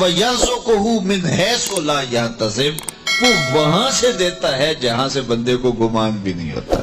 وَيَرْزُقُهُ مِنْ حَيْثُ لَا يَحْتَسِبُ، وہ وہاں سے دیتا ہے جہاں سے بندے کو گمان بھی نہیں ہوتا۔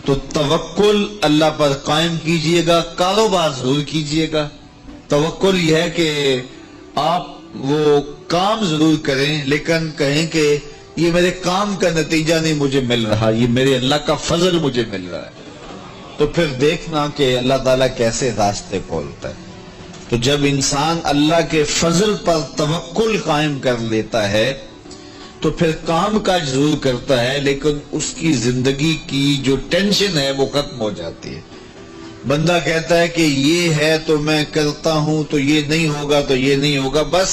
تو توکل اللہ پر قائم کیجئے گا، کاروبار ضرور کیجئے گا۔ توکل یہ ہے کہ آپ وہ کام ضرور کریں لیکن کہیں کہ یہ میرے کام کا نتیجہ نہیں مجھے مل رہا، یہ میرے اللہ کا فضل مجھے مل رہا ہے۔ تو پھر دیکھنا کہ اللہ تعالیٰ کیسے راستے کھولتا ہے۔ تو جب انسان اللہ کے فضل پر توکل قائم کر لیتا ہے تو پھر کام کاج ضرور کرتا ہے لیکن اس کی زندگی کی جو ٹینشن ہے وہ ختم ہو جاتی ہے۔ بندہ کہتا ہے کہ یہ ہے تو میں کرتا ہوں، تو یہ نہیں ہوگا تو یہ نہیں ہوگا، بس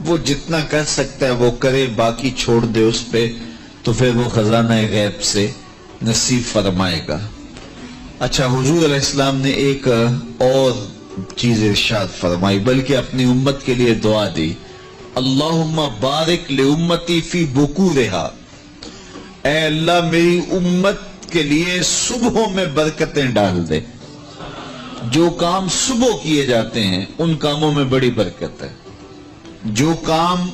وہ جتنا کر سکتا ہے وہ کرے، باقی چھوڑ دے اس پہ، تو پھر وہ خزانہ غیب سے نصیب فرمائے گا۔ اچھا، حضور علیہ السلام نے ایک اور چیز ارشاد فرمائی، بلکہ اپنی امت کے لیے دعا دی، اللہم بارک لامتی فی بکورہا، اے اللہ میری امت کے لیے صبحوں میں برکتیں ڈال دے۔ جو کام صبح کیے جاتے ہیں ان کاموں میں بڑی برکت ہے، جو کام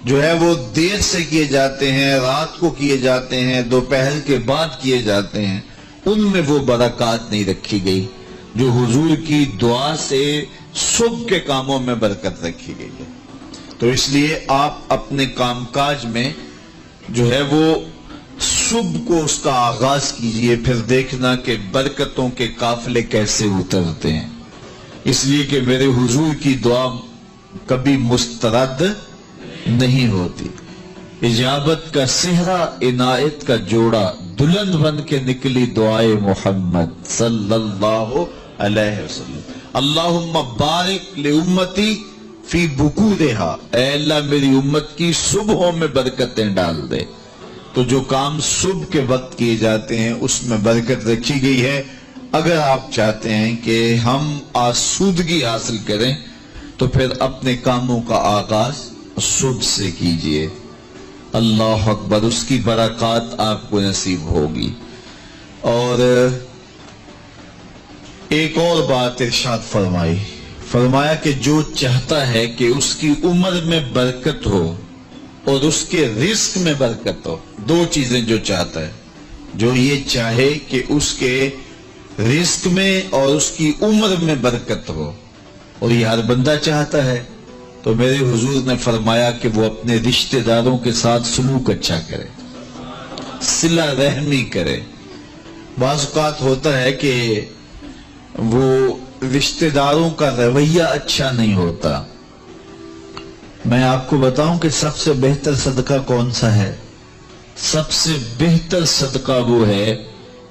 جو ہے وہ دیر سے کیے جاتے ہیں، رات کو کیے جاتے ہیں، دوپہر کے بعد کیے جاتے ہیں، ان میں وہ برکات نہیں رکھی گئی جو حضور کی دعا سے صبح کے کاموں میں برکت رکھی گئی ہے۔ تو اس لیے آپ اپنے کام کاج میں جو ہے وہ صبح کو اس کا آغاز کیجئے، پھر دیکھنا کہ برکتوں کے قافلے کیسے اترتے ہیں۔ اس لیے کہ میرے حضور کی دعا کبھی مسترد نہیں ہوتی۔ اجابت کا صحرا، عنایت کا جوڑا، دلہن بن کے نکلی دعائے محمد صلی اللہ علیہ وسلم۔ اللہم بارک لامتی فی بکورہا، اے اللہ میری امت کی صبحوں میں برکتیں ڈال دے۔ تو جو کام صبح کے وقت کیے جاتے ہیں اس میں برکت رکھی گئی ہے۔ اگر آپ چاہتے ہیں کہ ہم آسودگی حاصل کریں تو پھر اپنے کاموں کا آغاز صبح سے کیجئے۔ اللہ اکبر، اس کی برکات آپ کو نصیب ہوگی۔ اور ایک اور بات ارشاد فرمایا کہ جو چاہتا ہے کہ اس کی عمر میں برکت ہو اور اس کے رزق میں برکت ہو، دو چیزیں جو چاہتا ہے، جو یہ چاہے کہ اس کے رزق میں اور اس کی عمر میں برکت ہو، اور یہ ہر بندہ چاہتا ہے، تو میرے حضور نے فرمایا کہ وہ اپنے رشتہ داروں کے ساتھ سلوک اچھا کرے، صلہ رحمی کرے۔ بعض اوقات ہوتا ہے کہ وہ رشتہ داروں کا رویہ اچھا نہیں ہوتا۔ میں آپ کو بتاؤں کہ سب سے بہتر صدقہ کون سا ہے؟ سب سے بہتر صدقہ وہ ہے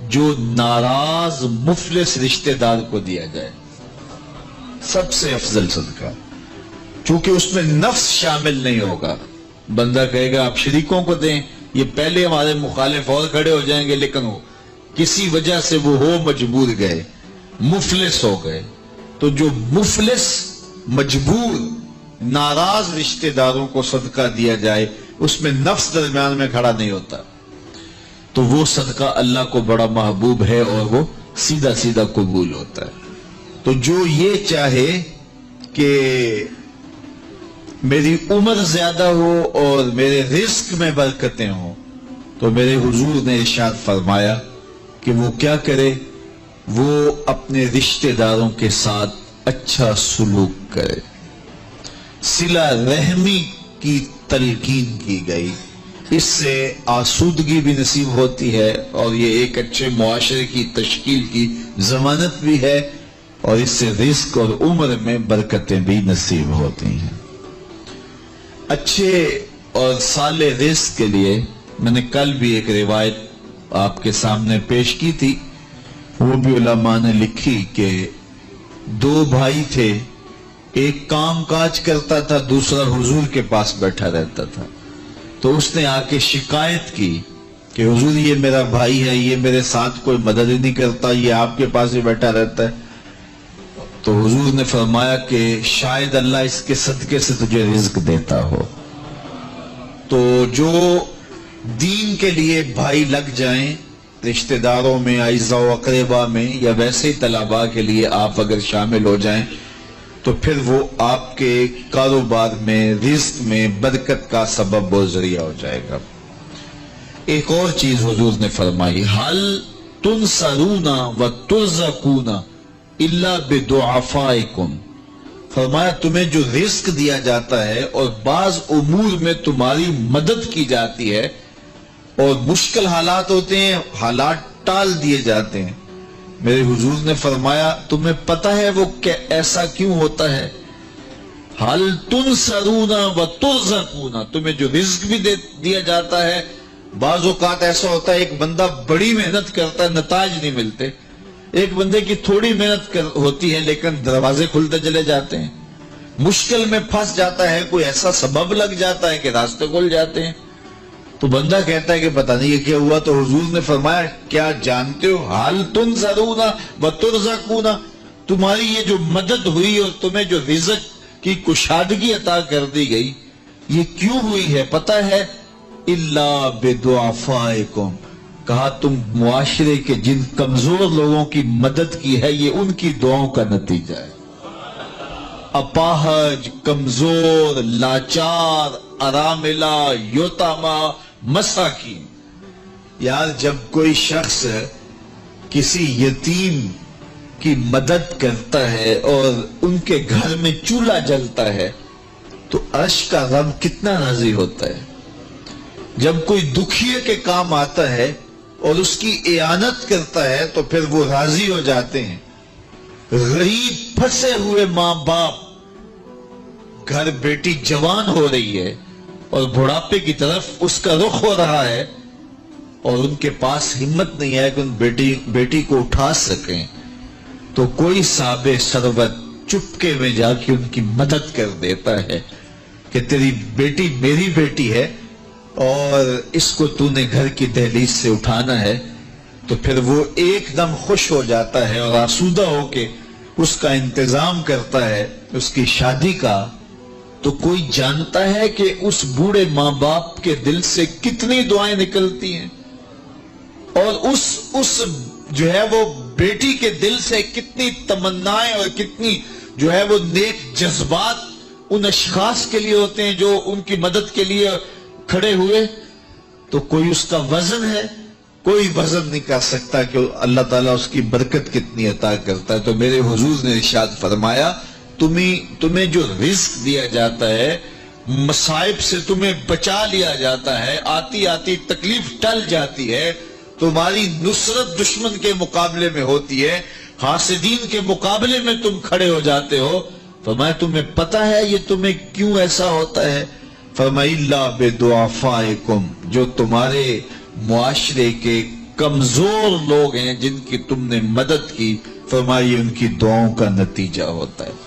جو ناراض مفلس رشتہ دار کو دیا جائے، سب سے افضل صدقہ، چونکہ اس میں نفس شامل نہیں ہوگا۔ بندہ کہے گا آپ شریکوں کو دیں، یہ پہلے ہمارے مخالف اور کھڑے ہو جائیں گے، لیکن وہ کسی وجہ سے وہ ہو مجبور گئے، مفلس ہو گئے۔ تو جو مفلس مجبور ناراض رشتہ داروں کو صدقہ دیا جائے، اس میں نفس درمیان میں کھڑا نہیں ہوتا، تو وہ صدقہ اللہ کو بڑا محبوب ہے اور وہ سیدھا سیدھا قبول ہوتا ہے۔ تو جو یہ چاہے کہ میری عمر زیادہ ہو اور میرے رزق میں برکتیں ہوں، تو میرے حضور نے ارشاد فرمایا کہ وہ کیا کرے، وہ اپنے رشتہ داروں کے ساتھ اچھا سلوک کرے۔ صلہ رحمی کی تلقین کی گئی، اس سے آسودگی بھی نصیب ہوتی ہے اور یہ ایک اچھے معاشرے کی تشکیل کی ضمانت بھی ہے، اور اس سے رزق اور عمر میں برکتیں بھی نصیب ہوتی ہیں۔ اچھے اور صالح رزق کے لیے میں نے کل بھی ایک روایت آپ کے سامنے پیش کی تھی، وہ بھی علماء نے لکھی کہ دو بھائی تھے، ایک کام کاج کرتا تھا، دوسرا حضور کے پاس بیٹھا رہتا تھا۔ تو اس نے آ کے شکایت کی کہ حضور یہ میرا بھائی ہے، یہ میرے ساتھ کوئی مدد ہی نہیں کرتا، یہ آپ کے پاس ہی بیٹھا رہتا ہے۔ تو حضور نے فرمایا کہ شاید اللہ اس کے صدقے سے تجھے رزق دیتا ہو۔ تو جو دین کے لیے بھائی لگ جائیں، رشتہ داروں میں، اعزاء و اقربا میں، یا ویسے ہی طلباء کے لیے آپ اگر شامل ہو جائیں، تو پھر وہ آپ کے کاروبار میں، رزق میں برکت کا سبب و ذریعہ ہو جائے گا۔ ایک اور چیز حضور نے فرمائی، حل تنصرون وترزقون الا بدعفائکم، فرمایا تمہیں جو رزق دیا جاتا ہے اور بعض امور میں تمہاری مدد کی جاتی ہے، اور مشکل حالات ہوتے ہیں، حالات ٹال دیے جاتے ہیں، میرے حضور نے فرمایا تمہیں پتہ ہے وہ ایسا کیوں ہوتا ہے؟ حل تنصرون وترزقون، تمہیں جو رزق بھی دیا جاتا ہے، بعض اوقات ایسا ہوتا ہے ایک بندہ بڑی محنت کرتا ہے، نتائج نہیں ملتے، ایک بندے کی تھوڑی محنت ہوتی ہے لیکن دروازے کھلتے چلے جاتے ہیں، مشکل میں پھنس جاتا ہے، کوئی ایسا سبب لگ جاتا ہے کہ راستے کھل جاتے ہیں، تو بندہ کہتا ہے کہ پتہ نہیں یہ کیا ہوا، تو حضور نے فرمایا کیا جانتے ہو حل تنصرون وترزقون، تمہاری یہ جو مدد ہوئی اور تمہیں جو رزق کی کشادگی عطا کر دی گئی یہ کیوں ہوئی ہے پتہ ہے؟ الا بدعفائکم، کہا تم معاشرے کے جن کمزور لوگوں کی مدد کی ہے یہ ان کی دعاؤں کا نتیجہ ہے۔ اپاہج، کمزور، لاچار، اراملہ، یتامہ، مساکین، یار جب کوئی شخص کسی یتیم کی مدد کرتا ہے اور ان کے گھر میں چولہا جلتا ہے تو عرش کا رب کتنا راضی ہوتا ہے۔ جب کوئی دکھیے کے کام آتا ہے اور اس کی اعانت کرتا ہے تو پھر وہ راضی ہو جاتے ہیں۔ غریب پھنسے ہوئے ماں باپ، گھر بیٹی جوان ہو رہی ہے اور بڑھاپے کی طرف اس کا رخ ہو رہا ہے اور ان کے پاس ہمت نہیں ہے کہ ان بیٹی کو اٹھا سکیں، تو کوئی صاحب ثروت چپکے میں جا کے ان کی مدد کر دیتا ہے کہ تیری بیٹی میری بیٹی ہے اور اس کو تو نے گھر کی دہلیز سے اٹھانا ہے، تو پھر وہ ایک دم خوش ہو جاتا ہے اور آسودہ ہو کے اس کا انتظام کرتا ہے اس کی شادی کا۔ تو کوئی جانتا ہے کہ اس بوڑھے ماں باپ کے دل سے کتنی دعائیں نکلتی ہیں اور اس جو ہے وہ بیٹی کے دل سے کتنی تمنائیں اور کتنی جو ہے وہ نیک جذبات ان اشخاص کے لیے ہوتے ہیں جو ان کی مدد کے لیے کھڑے ہوئے۔ تو کوئی اس کا وزن ہے؟ کوئی وزن نہیں کر سکتا کہ اللہ تعالیٰ اس کی برکت کتنی عطا کرتا ہے۔ تو میرے حضور نے ارشاد فرمایا تمہیں جو رزق دیا جاتا ہے، مصائب سے تمہیں بچا لیا جاتا ہے، آتی آتی تکلیف ٹل جاتی ہے، تمہاری نصرت دشمن کے مقابلے میں ہوتی ہے، حاسدین کے مقابلے میں تم کھڑے ہو جاتے ہو، فرمایا تمہیں پتہ ہے یہ تمہیں کیوں ایسا ہوتا ہے؟ فرمایا الا بدعفائکم، جو تمہارے معاشرے کے کمزور لوگ ہیں جن کی تم نے مدد کی، فرمایا ان کی دعاؤں کا نتیجہ ہوتا ہے۔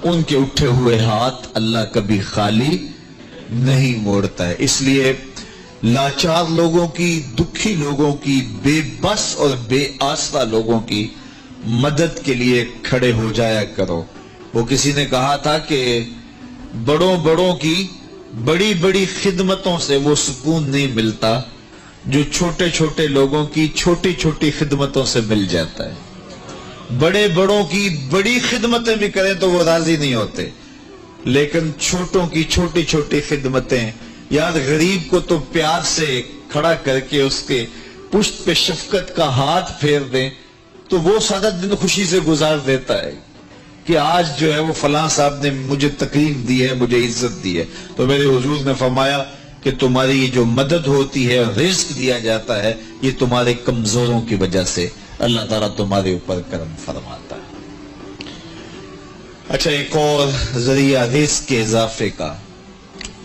ان کے اٹھے ہوئے ہاتھ اللہ کبھی خالی نہیں موڑتا ہے۔ اس لیے لاچار لوگوں کی، دکھی لوگوں کی، بے بس اور بے آسرا لوگوں کی مدد کے لیے کھڑے ہو جایا کرو۔ وہ کسی نے کہا تھا کہ بڑوں کی بڑی بڑی خدمتوں سے وہ سکون نہیں ملتا جو چھوٹے چھوٹے لوگوں کی چھوٹی چھوٹی خدمتوں سے مل جاتا ہے۔ بڑوں کی بڑی خدمتیں بھی کریں تو وہ راضی نہیں ہوتے، لیکن چھوٹوں کی چھوٹی چھوٹی خدمتیں، یار غریب کو تو پیار سے کھڑا کر کے اس کے پشت پہ شفقت کا ہاتھ پھیر دیں تو وہ سارا دن خوشی سے گزار دیتا ہے کہ آج جو ہے وہ فلاں صاحب نے مجھے تکریم دی ہے، مجھے عزت دی ہے۔ تو میرے حضور نے فرمایا کہ تمہاری یہ جو مدد ہوتی ہے، رزق دیا جاتا ہے، یہ تمہارے کمزوروں کی وجہ سے اللہ تعالیٰ تمہارے اوپر کرم فرماتا ہے۔ اچھا، ایک اور ذریعہ رزق کے اضافے کا،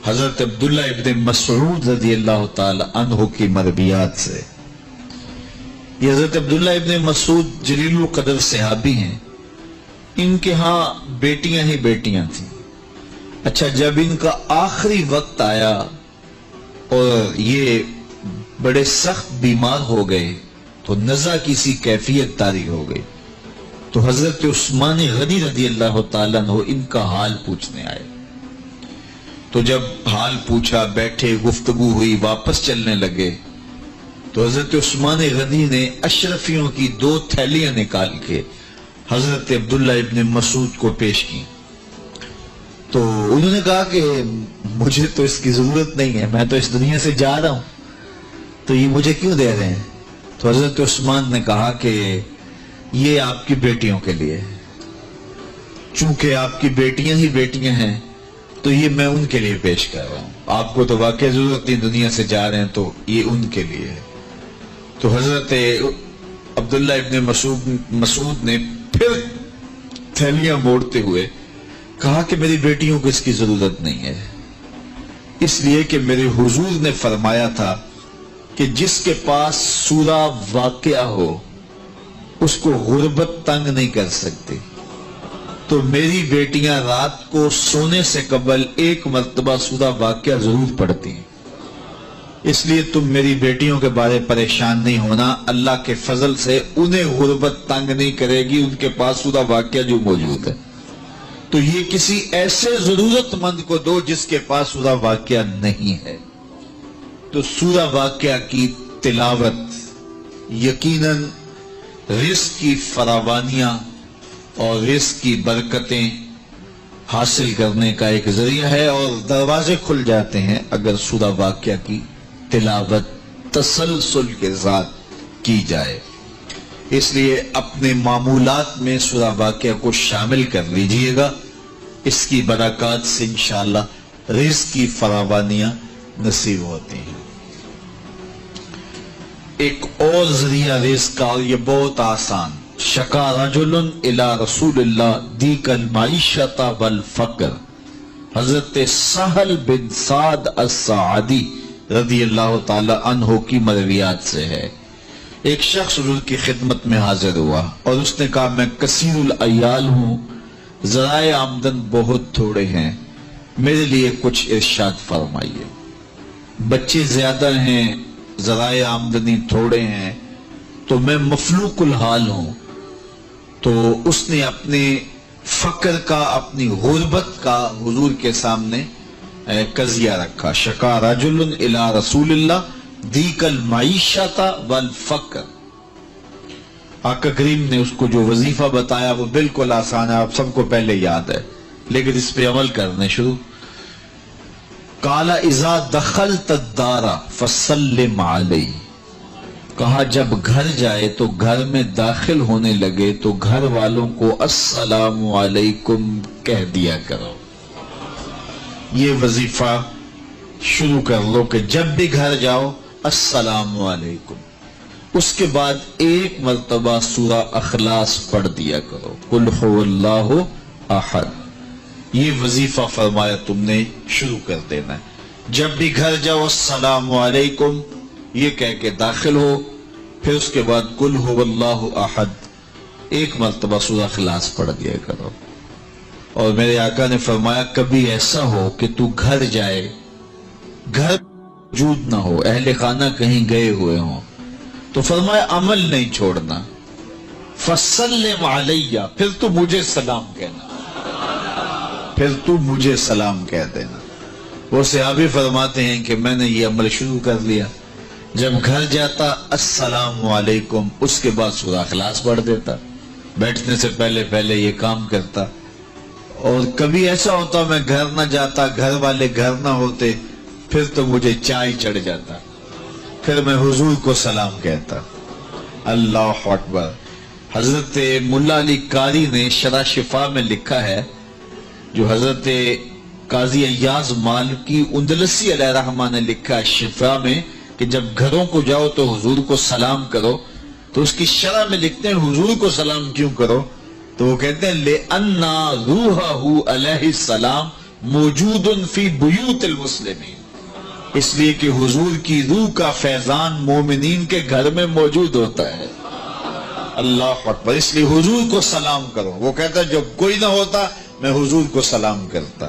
حضرت عبداللہ ابن مسعود رضی اللہ تعالی عنہ کی مرویات سے۔ یہ حضرت عبداللہ ابن مسعود جلیل القدر صحابی ہیں، ان کے ہاں بیٹیاں ہی بیٹیاں تھیں۔ اچھا، جب ان کا آخری وقت آیا اور یہ بڑے سخت بیمار ہو گئے تو نزع کی سی کیفیت طاری ہو گئی، تو حضرت عثمان غنی رضی اللہ تعالیٰ عنہ ان کا حال پوچھنے آئے۔ تو جب حال پوچھا، بیٹھے، گفتگو ہوئی، واپس چلنے لگے، تو حضرت عثمان غنی نے اشرفیوں کی 2 تھیلیاں نکال کے حضرت عبداللہ ابن مسعود کو پیش کی تو انہوں نے کہا کہ مجھے تو اس کی ضرورت نہیں ہے، میں تو اس دنیا سے جا رہا ہوں، تو یہ مجھے کیوں دے رہے ہیں؟ تو حضرت عثمان نے کہا کہ یہ آپ کی بیٹیوں کے لیے، چونکہ آپ کی بیٹیاں ہی بیٹیاں ہیں تو یہ میں ان کے لیے پیش کر رہا ہوں، آپ کو تو واقعی ضرورت نہیں، دنیا سے جا رہے ہیں تو یہ ان کے لیے ہے۔ تو حضرت عبداللہ ابن مسعود نے پھر تھیلیاں موڑتے ہوئے کہا کہ میری بیٹیوں کو اس کی ضرورت نہیں ہے، اس لیے کہ میرے حضور نے فرمایا تھا کہ جس کے پاس سورہ واقعہ ہو اس کو غربت تنگ نہیں کر سکتی، تو میری بیٹیاں رات کو سونے سے قبل ایک مرتبہ سورہ واقعہ ضرور پڑھتی ہیں، اس لیے تم میری بیٹیوں کے بارے پریشان نہیں ہونا، اللہ کے فضل سے انہیں غربت تنگ نہیں کرے گی، ان کے پاس سورہ واقعہ جو موجود ہے، تو یہ کسی ایسے ضرورت مند کو دو جس کے پاس سورہ واقعہ نہیں ہے۔ تو سورہ واقعہ کی تلاوت یقیناً رزق کی فراوانیاں اور رزق کی برکتیں حاصل کرنے کا ایک ذریعہ ہے، اور دروازے کھل جاتے ہیں اگر سورہ واقعہ کی تلاوت تسلسل کے ساتھ کی جائے۔ اس لیے اپنے معمولات میں سورہ واقعہ کو شامل کر لیجئے گا، اس کی برکات سے انشاءاللہ رزق کی فراوانیاں نصیب ہوتی ہیں۔ ایک اور ذریعہ رزق کا، اور یہ بہت آسان، شکا رجل الی رسول اللہ دیک المعیشت والفقر، حضرت سہل بن سعد الساعدی رضی اللہ تعالی عنہ کی مرویات سے ہے۔ ایک شخص حضور کی خدمت میں حاضر ہوا اور اس نے کہا میں کثیر العیال ہوں، ذرائع آمدن بہت تھوڑے ہیں، میرے لیے کچھ ارشاد فرمائیے، بچے زیادہ ہیں، ذرائع آمدنی تھوڑے ہیں، تو میں مفلوق الحال ہوں۔ تو اس نے اپنے فقر کا، اپنی غربت کا حضور کے سامنے قضیہ رکھا، شکا رجل الی رسول اللہ دیک المعیشت والفقر۔ آقا کریم نے اس کو جو وظیفہ بتایا وہ بالکل آسان ہے، آپ سب کو پہلے یاد ہے، لیکن اس پہ عمل کرنے شروع۔ قال اذا دخلت الدار فسلم علی، کہا جب گھر جائے تو گھر میں داخل ہونے لگے تو گھر والوں کو السلام علیکم کہہ دیا کرو۔ یہ وظیفہ شروع کر لو کہ جب بھی گھر جاؤ السلام علیکم، اس کے بعد ایک مرتبہ سورہ اخلاص پڑھ دیا کرو، قل هو اللہ احد۔ یہ وظیفہ فرمایا تم نے شروع کر دینا ہے، جب بھی گھر جاؤ السلام علیکم یہ کہہ کے داخل ہو، پھر اس کے بعد قل هو اللہ احد ایک مرتبہ سورہ اخلاص پڑھ دیا کرو۔ اور میرے آقا نے فرمایا کبھی ایسا ہو کہ تو گھر جائے، گھر موجود نہ ہو، اہل خانہ کہیں گئے ہوئے ہوں، تو فرمایا عمل نہیں چھوڑنا، فسلم علیہ، پھر تو مجھے سلام کہنا، پھر تو مجھے سلام کہہ دینا۔ وہ صحابی فرماتے ہیں کہ میں نے یہ عمل شروع کر لیا، جب گھر جاتا السلام علیکم، اس کے بعد سورہ اخلاص پڑھ دیتا، بیٹھنے سے پہلے پہلے یہ کام کرتا۔ اور کبھی ایسا ہوتا میں گھر نہ جاتا، گھر والے گھر نہ ہوتے، پھر تو مجھے چائے چڑھ جاتا، پھر میں حضور کو سلام کہتا۔ اللہ اکبر۔ حضرت ملا علی قاری نے شرح شفا میں لکھا ہے، جو حضرت قاضی ایاز مالکی اندلسی علیہ رحمہ نے لکھا ہے شفا میں، کہ جب گھروں کو جاؤ تو حضور کو سلام کرو، تو اس کی شرح میں لکھتے ہیں حضور کو سلام کیوں کرو، تو وہ کہتے ہیں لِأَنَّا رُوحَهُ علیہ السلام موجود فی بیوت المسلمین، اس لیے کہ حضور کی روح کا فیضان مومنین کے گھر میں موجود ہوتا ہے۔ اللہ اکبر۔ اس لیے حضور کو سلام کرو۔ وہ کہتا ہے جب کوئی نہ ہوتا میں حضور کو سلام کرتا۔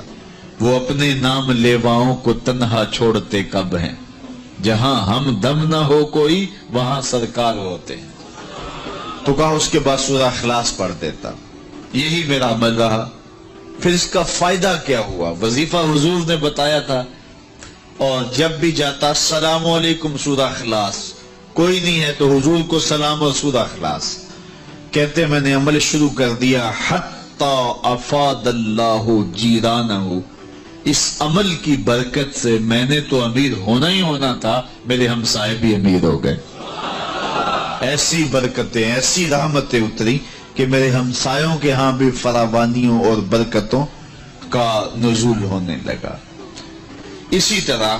وہ اپنے نام لیواؤں کو تنہا چھوڑتے کب ہیں، جہاں ہم دم نہ ہو کوئی وہاں سرکار ہوتے ہیں۔ تو کہا اس کے بعد سورہ اخلاص پڑھ دیتا۔ یہی میرا عمل رہا۔ پھر اس کا فائدہ کیا ہوا؟ وظیفہ حضور نے بتایا تھا، اور جب بھی جاتا السلام علیکم سورہ اخلاص، کوئی نہیں ہے تو حضور کو سلام اور سورہ اخلاص۔ کہتے میں نے عمل شروع کر دیا حتی حتی افاد اللہ جیرانہ، اس عمل کی برکت سے میں نے تو امیر ہونا ہی ہونا تھا، میرے ہمسائے بھی امیر ہو گئے۔ ایسی برکتیں، ایسی رحمتیں اتری کہ میرے ہمسایوں کے ہاں بھی فراوانیوں اور برکتوں کا نزول ہونے لگا۔ اسی طرح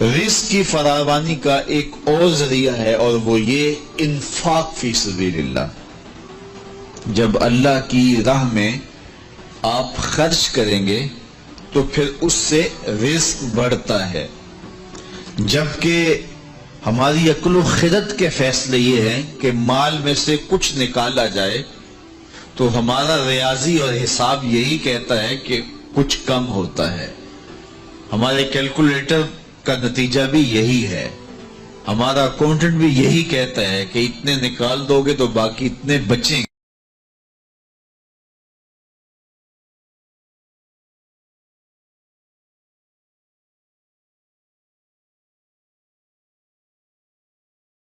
رزق کی فراوانی کا ایک اور ذریعہ ہے، اور وہ یہ انفاق فی سبیل اللہ۔ جب اللہ کی راہ میں آپ خرچ کریں گے تو پھر اس سے رزق بڑھتا ہے، جبکہ ہماری عقل و خرد کے فیصلے یہ ہیں کہ مال میں سے کچھ نکالا جائے تو ہمارا ریاضی اور حساب یہی کہتا ہے کہ کچھ کم ہوتا ہے، ہمارے کیلکولیٹر کا نتیجہ بھی یہی ہے، ہمارا اکاؤنٹنٹ بھی یہی کہتا ہے کہ اتنے نکال دو گے تو باقی اتنے بچیں گے۔